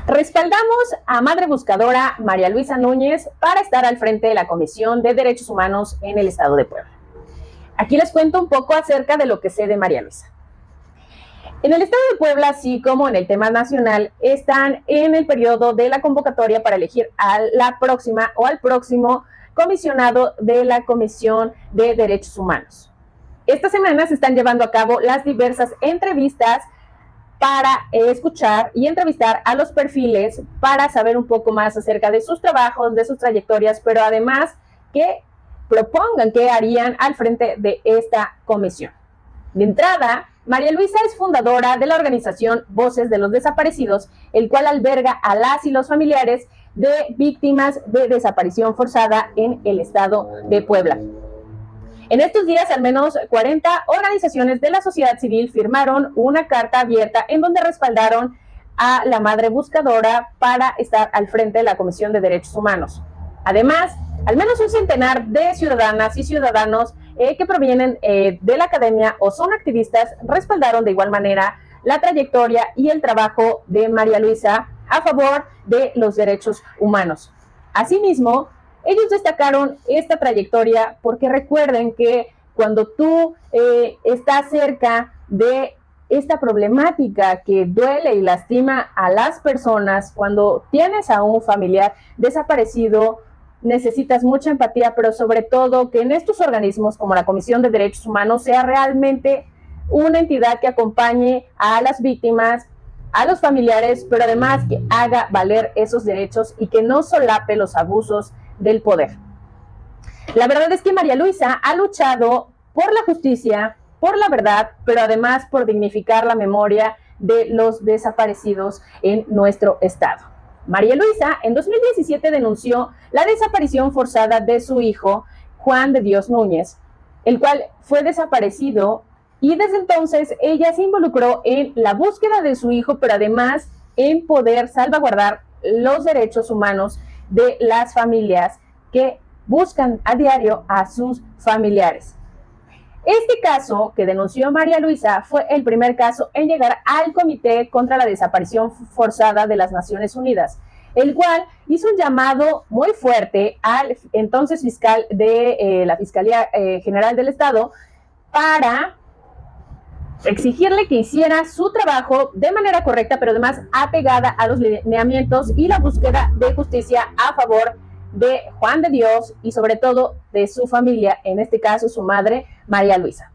Respaldamos a Madre Buscadora María Luisa Núñez para estar al frente de la Comisión de Derechos Humanos en el Estado de Puebla. Aquí les cuento un poco acerca de lo que sé de María Luisa. En el Estado de Puebla, así como en el tema nacional, están en el periodo de la convocatoria para elegir a la próxima o al próximo comisionado de la Comisión de Derechos Humanos. Esta semana se están llevando a cabo las diversas entrevistas para escuchar y entrevistar a los perfiles para saber un poco más acerca de sus trabajos, de sus trayectorias, pero además que propongan qué harían al frente de esta comisión. De entrada, María Luisa es fundadora de la organización Voces de los Desaparecidos, el cual alberga a las y los familiares de víctimas de desaparición forzada en el estado de Puebla. En estos días, al menos 40 organizaciones de la sociedad civil firmaron una carta abierta en donde respaldaron a la Madre Buscadora para estar al frente de la Comisión de Derechos Humanos. Además, al menos un centenar de ciudadanas y ciudadanos que provienen de la academia o son activistas respaldaron de igual manera la trayectoria y el trabajo de María Luisa a favor de los derechos humanos. Asimismo, ellos destacaron esta trayectoria porque recuerden que cuando tú estás cerca de esta problemática que duele y lastima a las personas, cuando tienes a un familiar desaparecido, necesitas mucha empatía, pero sobre todo que en estos organismos como la Comisión de Derechos Humanos sea realmente una entidad que acompañe a las víctimas, a los familiares, pero además que haga valer esos derechos y que no solape los abusos del poder. La verdad es que María Luisa ha luchado por la justicia, por la verdad, pero además por dignificar la memoria de los desaparecidos en nuestro estado. María Luisa en 2017 denunció la desaparición forzada de su hijo, Juan de Dios Núñez, el cual fue desaparecido, y desde entonces ella se involucró en la búsqueda de su hijo, pero además en poder salvaguardar los derechos humanos de las familias que buscan a diario a sus familiares. Este caso que denunció María Luisa fue el primer caso en llegar al Comité contra la Desaparición Forzada de las Naciones Unidas, el cual hizo un llamado muy fuerte al entonces fiscal de la Fiscalía General del Estado para exigirle que hiciera su trabajo de manera correcta, pero además apegada a los lineamientos y la búsqueda de justicia a favor de Juan de Dios y sobre todo de su familia, en este caso su madre, María Luisa.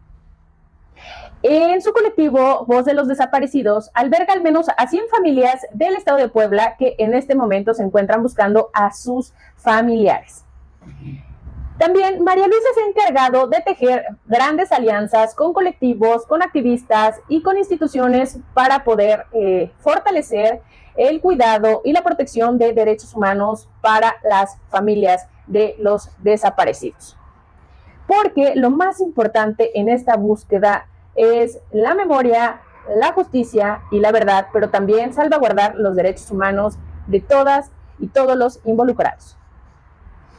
En su colectivo Voz de los Desaparecidos alberga al menos a 100 familias del estado de Puebla que en este momento se encuentran buscando a sus familiares. También María Luisa se ha encargado de tejer grandes alianzas con colectivos, con activistas y con instituciones para poder fortalecer el cuidado y la protección de derechos humanos para las familias de los desaparecidos. Porque lo más importante en esta búsqueda es la memoria, la justicia y la verdad, pero también salvaguardar los derechos humanos de todas y todos los involucrados.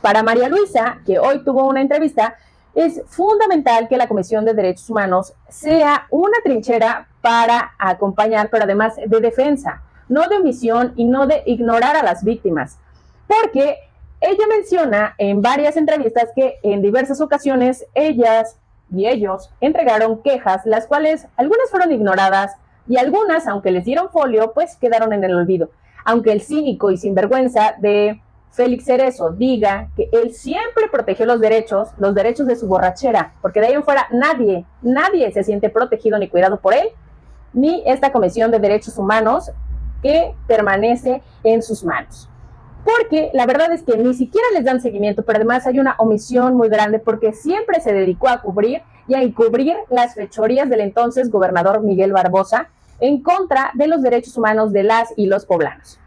Para María Luisa, que hoy tuvo una entrevista, es fundamental que la Comisión de Derechos Humanos sea una trinchera para acompañar, pero además de defensa, no de omisión y no de ignorar a las víctimas. Porque ella menciona en varias entrevistas que en diversas ocasiones ellas y ellos entregaron quejas, las cuales algunas fueron ignoradas y algunas, aunque les dieron folio, pues quedaron en el olvido. Aunque el cínico y sinvergüenza de Félix Cerezo diga que él siempre protegió los derechos de su borrachera, porque de ahí en fuera nadie se siente protegido ni cuidado por él, ni esta Comisión de Derechos Humanos que permanece en sus manos. Porque la verdad es que ni siquiera les dan seguimiento, pero además hay una omisión muy grande porque siempre se dedicó a cubrir y a encubrir las fechorías del entonces gobernador Miguel Barbosa en contra de los derechos humanos de las y los poblanos.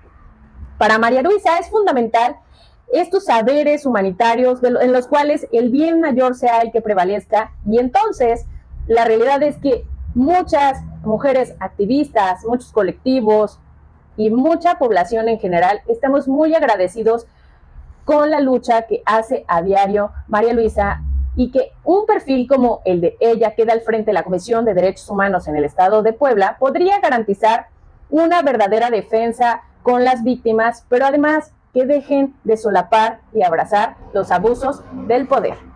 Para María Luisa es fundamental estos saberes humanitarios en los cuales el bien mayor sea el que prevalezca, y entonces la realidad es que muchas mujeres activistas, muchos colectivos y mucha población en general estamos muy agradecidos con la lucha que hace a diario María Luisa, y que un perfil como el de ella, que da al frente de la Comisión de Derechos Humanos en el estado de Puebla, podría garantizar una verdadera defensa con las víctimas, pero además que dejen de solapar y abrazar los abusos del poder.